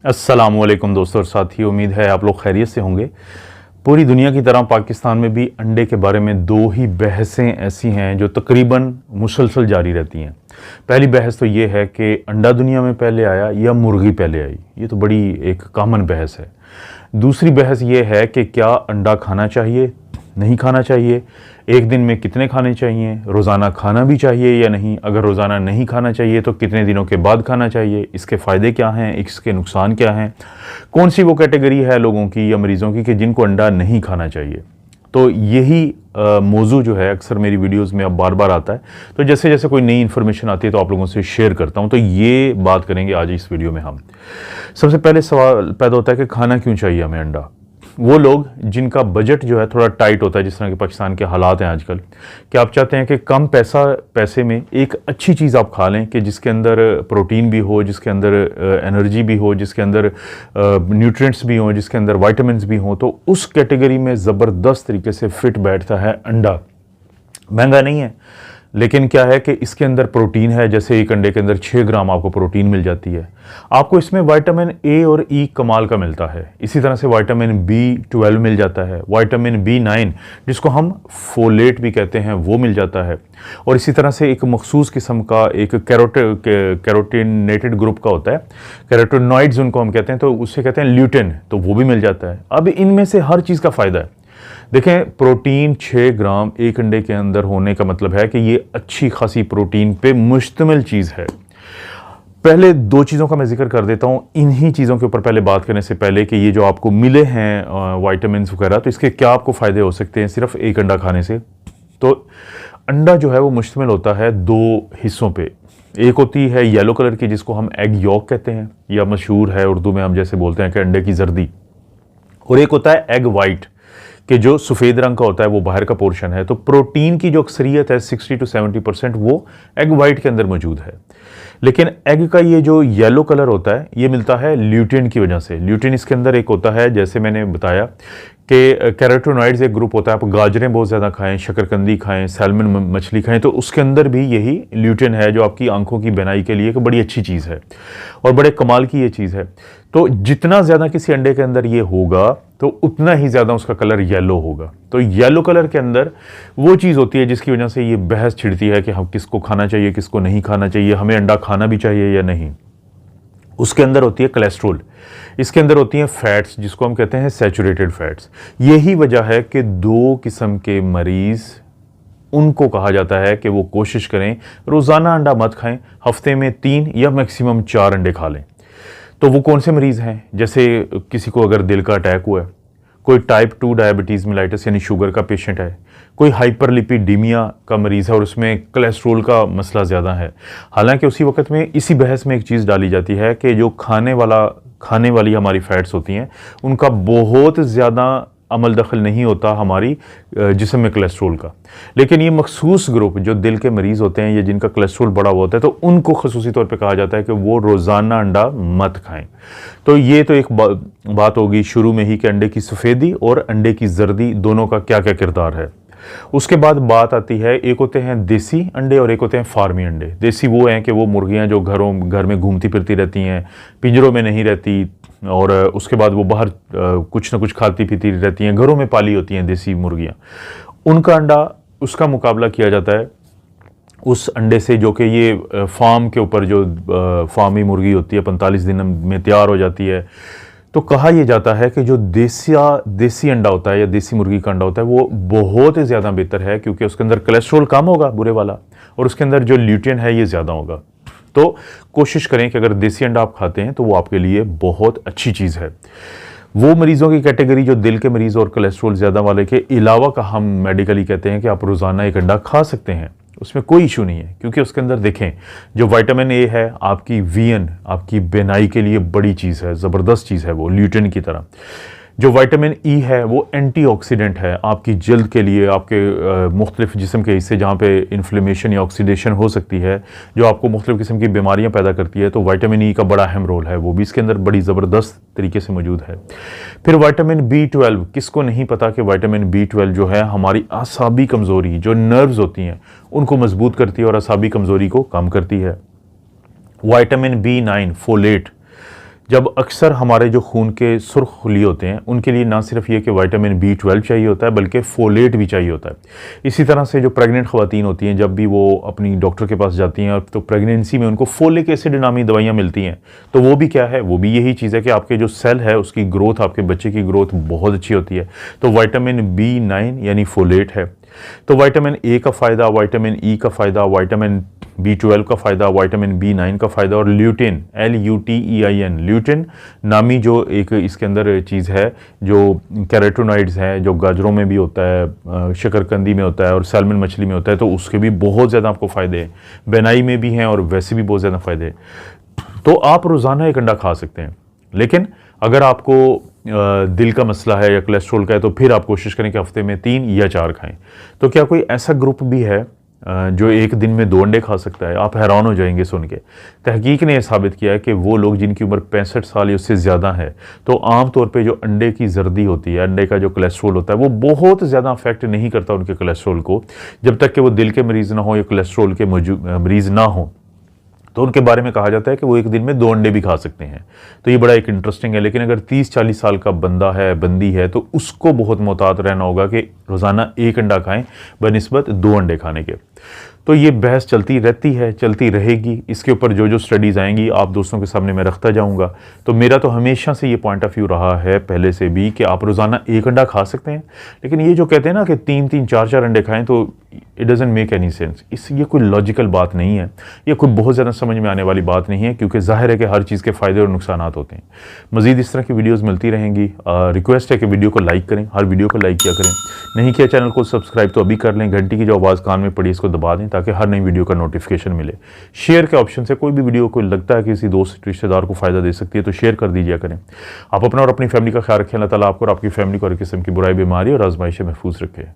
अस्सलामुअलैकुम दोस्तों और साथियों, उम्मीद है आप लोग खैरियत से होंगे। पूरी दुनिया की तरह पाकिस्तान में भी अंडे के बारे में दो ही बहसें ऐसी हैं जो तकरीबन मुसलसल जारी रहती हैं। पहली बहस तो ये है कि अंडा दुनिया में पहले आया या मुर्गी पहले आई। ये तो बड़ी एक कॉमन बहस है। दूसरी बहस ये है कि क्या अंडा खाना चाहिए, नहीं खाना चाहिए, एक दिन में कितने खाने चाहिए, रोज़ाना खाना भी चाहिए या नहीं, अगर रोज़ाना नहीं खाना चाहिए तो कितने दिनों के बाद खाना चाहिए, इसके फ़ायदे क्या हैं, इसके नुकसान क्या हैं, कौन सी वो कैटेगरी है लोगों की या मरीज़ों की कि जिनको अंडा नहीं खाना चाहिए। तो यही मौजू जो है अक्सर मेरी वीडियोस में अब बार बार आता है। तो जैसे जैसे कोई नई इन्फॉर्मेशन आती है तो आप लोगों से शेयर करता हूँ। तो ये बात करेंगे आज इस वीडियो में हम। सबसे पहले सवाल पैदा होता है कि खाना क्यों चाहिए हमें अंडा। वो लोग जिनका बजट जो है थोड़ा टाइट होता है, जिस तरह के पाकिस्तान के हालात हैं आजकल, कि आप चाहते हैं कि कम पैसे में एक अच्छी चीज़ आप खा लें कि जिसके अंदर प्रोटीन भी हो, जिसके अंदर एनर्जी भी हो, जिसके अंदर न्यूट्रिएंट्स भी हों, जिसके अंदर विटामिन्स भी हों, तो उस कैटेगरी में ज़बरदस्त तरीके से फिट बैठता है अंडा। महंगा नहीं है, लेकिन क्या है कि इसके अंदर प्रोटीन है। जैसे एक अंडे के अंदर 6 ग्राम आपको प्रोटीन मिल जाती है। आपको इसमें विटामिन ए और ई कमाल का मिलता है। इसी तरह से विटामिन B12 मिल जाता है, विटामिन B9 जिसको हम फोलेट भी कहते हैं वो मिल जाता है, और इसी तरह से एक मखसूस किस्म का एक कैरोटीनेटेड ग्रुप का होता है, कैरोटीनॉइड्स उनको हम कहते हैं, तो उससे कहते हैं ल्यूटिन, तो वो भी मिल जाता है। अब इनमें से हर चीज़ का फ़ायदा है। देखें, प्रोटीन 6 ग्राम एक अंडे के अंदर होने का मतलब है कि ये अच्छी खासी प्रोटीन पे मुश्तमिल चीज़ है। पहले दो चीज़ों का मैं जिक्र कर देता हूँ इन्हीं चीज़ों के ऊपर पहले बात करने से पहले कि ये जो आपको मिले हैं विटामिन्स वगैरह, तो इसके क्या आपको फ़ायदे हो सकते हैं सिर्फ एक अंडा खाने से। तो अंडा जो है वो मुश्तमिल होता है दो हिस्सों पे। एक होती है येलो कलर की जिसको हम एग यॉक कहते हैं, या मशहूर है उर्दू में हम जैसे बोलते हैं कि अंडे की जर्दी, और एक होता है एग वाइट कि जो सफ़ेद रंग का होता है, वो बाहर का पोर्शन है। तो प्रोटीन की जो अक्सरियत है 60 to 70% वो एग वाइट के अंदर मौजूद है। लेकिन एग का ये जो येलो कलर होता है ये मिलता है ल्यूटिन की वजह से। ल्यूटिन इसके अंदर एक होता है, जैसे मैंने बताया कि कैरोटीनॉइड्स एक ग्रुप होता है। आप गाजरें बहुत ज़्यादा खाएं, शकरकंदी खाएं, सैल्मन मछली खाएं, तो उसके अंदर भी यही ल्यूटिन है जो आपकी आंखों की बीनाई के लिए एक बड़ी अच्छी चीज़ है और बड़े कमाल की ये चीज़ है। तो जितना ज़्यादा किसी अंडे के अंदर ये होगा तो उतना ही ज़्यादा उसका कलर येलो होगा। तो येलो कलर के अंदर वो चीज़ होती है जिसकी वजह से ये बहस छिड़ती है कि हम किसको खाना चाहिए, किसको नहीं खाना चाहिए, हमें अंडा खाना भी चाहिए या नहीं। उसके अंदर होती है कोलेस्ट्रॉल, इसके अंदर होती हैं फैट्स जिसको हम कहते हैं सैचुरेटेड फैट्स। यही वजह है कि दो किस्म के मरीज़, उनको कहा जाता है कि वो कोशिश करें रोज़ाना अंडा मत खाएं, हफ्ते में 3 या मैक्सिमम 4 अंडे खा लें। तो वो कौन से मरीज़ हैं? जैसे किसी को अगर दिल का अटैक हुआ है, कोई टाइप 2 डायबिटीज़ मेलाइटस यानी शुगर का पेशेंट है, कोई हाइपरलिपिडीमिया का मरीज़ है और उसमें कोलेस्ट्रॉल का मसला ज़्यादा है। हालांकि उसी वक्त में इसी बहस में एक चीज़ डाली जाती है कि जो खाने वाली हमारी फैट्स होती हैं उनका बहुत ज़्यादा अमल दखल नहीं होता हमारी जिस्म में कोलेस्ट्रॉल का। लेकिन ये मखसूस ग्रुप जो दिल के मरीज़ होते हैं या जिनका कोलेस्ट्रॉल बड़ा हुआ होता है, तो उनको खसूसी तौर पे कहा जाता है कि वो रोज़ाना अंडा मत खाएं। तो ये तो एक बात होगी शुरू में ही कि अंडे की सफ़ेदी और अंडे की जर्दी दोनों का क्या क्या किरदार है। उसके बाद बात आती है, एक होते हैं देसी अंडे और एक होते हैं फार्मी अंडे। देसी वो हैं कि वो मुर्गियां जो घर में घूमती फिरती रहती हैं, पिंजरों में नहीं रहती, और उसके बाद वो बाहर कुछ ना कुछ खाती पीती रहती हैं, घरों में पाली होती हैं देसी मुर्गियां। उनका अंडा, उसका मुकाबला किया जाता है उस अंडे से जो कि ये फार्म के ऊपर जो फार्मी मुर्गी होती है 45 दिन में तैयार हो जाती है। तो कहा यह जाता है कि जो देसी अंडा होता है या देसी मुर्गी का अंडा होता है वो बहुत ही ज़्यादा बेहतर है, क्योंकि उसके अंदर कोलेस्ट्रॉल कम होगा बुरे वाला, और उसके अंदर जो ल्यूटिन है ये ज़्यादा होगा। तो कोशिश करें कि अगर देसी अंडा आप खाते हैं तो वो आपके लिए बहुत अच्छी चीज़ है। वो मरीज़ों की कैटेगरी जो दिल के मरीज़ और कोलेस्ट्रॉल ज़्यादा वाले के अलावा का हम मेडिकली कहते हैं कि आप रोज़ाना एक अंडा खा सकते हैं, उसमें कोई इशू नहीं है, क्योंकि उसके अंदर देखें जो विटामिन ए है आपकी वीएन, आपकी बेनाई के लिए बड़ी चीज़ है, ज़बरदस्त चीज़ है वो ल्यूटिन की तरह। जो विटामिन ई है वो एंटीऑक्सीडेंट है आपकी जल्द के लिए, आपके मुख्तलिफ जिस्म के हिस्से जहाँ पे इन्फ्लेमेशन या ऑक्सीडेशन हो सकती है, जो आपको मुख्तलिफ किस्म की बीमारियाँ पैदा करती है, तो विटामिन ई का बड़ा अहम रोल है, वो भी इसके अंदर बड़ी ज़बरदस्त तरीके से मौजूद है। फिर विटामिन B12, किसको नहीं पता कि विटामिन B12 जो है हमारी आसाबी कमज़ोरी, जो नर्व्स होती हैं उनको मजबूत करती है और आसाबी कमज़ोरी को कम करती है। विटामिन B9 फोलेट, जब अक्सर हमारे जो खून के सुर्ख खुली होते हैं उनके लिए ना सिर्फ ये कि विटामिन B12 चाहिए होता है बल्कि फोलेट भी चाहिए होता है। इसी तरह से जो प्रेग्नेंट ख़वातीन होती हैं जब भी वो अपनी डॉक्टर के पास जाती हैं तो प्रेगनेंसी में उनको फोलिक एसिड नामी दवाइयाँ मिलती हैं, तो वो भी क्या है, वो भी यही चीज़ है कि आपके जो सेल है उसकी ग्रोथ, आपके बच्चे की ग्रोथ बहुत अच्छी होती है। तो विटामिन B9 यानी फोलेट है। तो विटामिन ए का फ़ायदा, विटामिन ई का फ़ायदा, विटामिन B12 का फ़ायदा, विटामिन B9 का फ़ायदा और ल्यूटिन, LUTEIN, ल्यूटिन नामी जो एक इसके अंदर चीज़ है जो कैरोटीनॉइड्स है, जो गाजरों में भी होता है, शकरकंदी में होता है और सैल्मन मछली में होता है, तो उसके भी बहुत ज़्यादा आपको फ़ायदे हैं। बेनाई में भी हैं और वैसे भी बहुत ज़्यादा फ़ायदे हैं। तो आप रोज़ाना एक अंडा खा सकते हैं, लेकिन अगर आपको दिल का मसला है या कोलेस्ट्रॉल का है तो फिर आप कोशिश करें कि हफ्ते में 3 या 4 खाएं। तो क्या कोई ऐसा ग्रुप भी है जो एक दिन में 2 अंडे खा सकता है? आप हैरान हो जाएंगे सुन के। तहकीक ने यह साबित किया है कि वो लोग जिनकी उम्र 65 साल या उससे ज़्यादा है, तो आम तौर पे जो अंडे की जर्दी होती है, अंडे का जो कोलेस्ट्रॉल होता है, वो बहुत ज़्यादा अफेक्ट नहीं करता उनके कोलेस्ट्रॉल को, जब तक कि वो दिल के मरीज़ ना हो या कोलेस्ट्रॉल के मरीज़ ना हो। तो उनके बारे में कहा जाता है कि वो एक दिन में 2 अंडे भी खा सकते हैं। तो ये बड़ा एक इंटरेस्टिंग है। लेकिन अगर 30-40 साल का बंदा है, बंदी है, तो उसको बहुत मोहतात रहना होगा कि रोज़ाना 1 अंडा खाएं बनिस्बत 2 अंडे खाने के। तो ये बहस चलती रहती है, चलती रहेगी। इसके ऊपर जो जो स्टडीज़ आएंगी आप दोस्तों के सामने मैं रखता जाऊंगा। तो मेरा तो हमेशा से ये पॉइंट ऑफ व्यू रहा है पहले से भी कि आप रोज़ाना 1 अंडा खा सकते हैं। लेकिन ये जो कहते हैं ना कि 3-3, 4-4 अंडे खाएं, तो it doesn't make any sense. ये कोई लॉजिकल बात नहीं है, ये कोई बहुत ज़्यादा समझ में आने वाली बात नहीं है, क्योंकि ज़ाहिर है कि हर चीज़ के फ़ायदे और नुकसान होते हैं। मज़ीद इस तरह की वीडियोज़ मिलती रहेंगी। रिक्वेस्ट है कि वीडियो को लाइक करें, हर वीडियो को लाइक किया करें। नहीं किया चैनल को सब्सक्राइब तो अभी कर लें, घंटी की जो आवाज़ कान में पड़ी इसको दबा दें ताकि हर नई वीडियो का नोटिफिकेशन मिले। शेयर के ऑप्शन से कोई भी वीडियो को लगता है कि किसी दोस्त रिश्तेदार को फ़ायदा दे सकती है तो शेयर कर दीजिए करें। आप अपना और अपनी फैमिली का ख्याल रखें। अल्लाह ताला आपको और आपकी फैमिली को हर किस्म की बुराई, बीमारी और आजमाइश से महफूज रखे।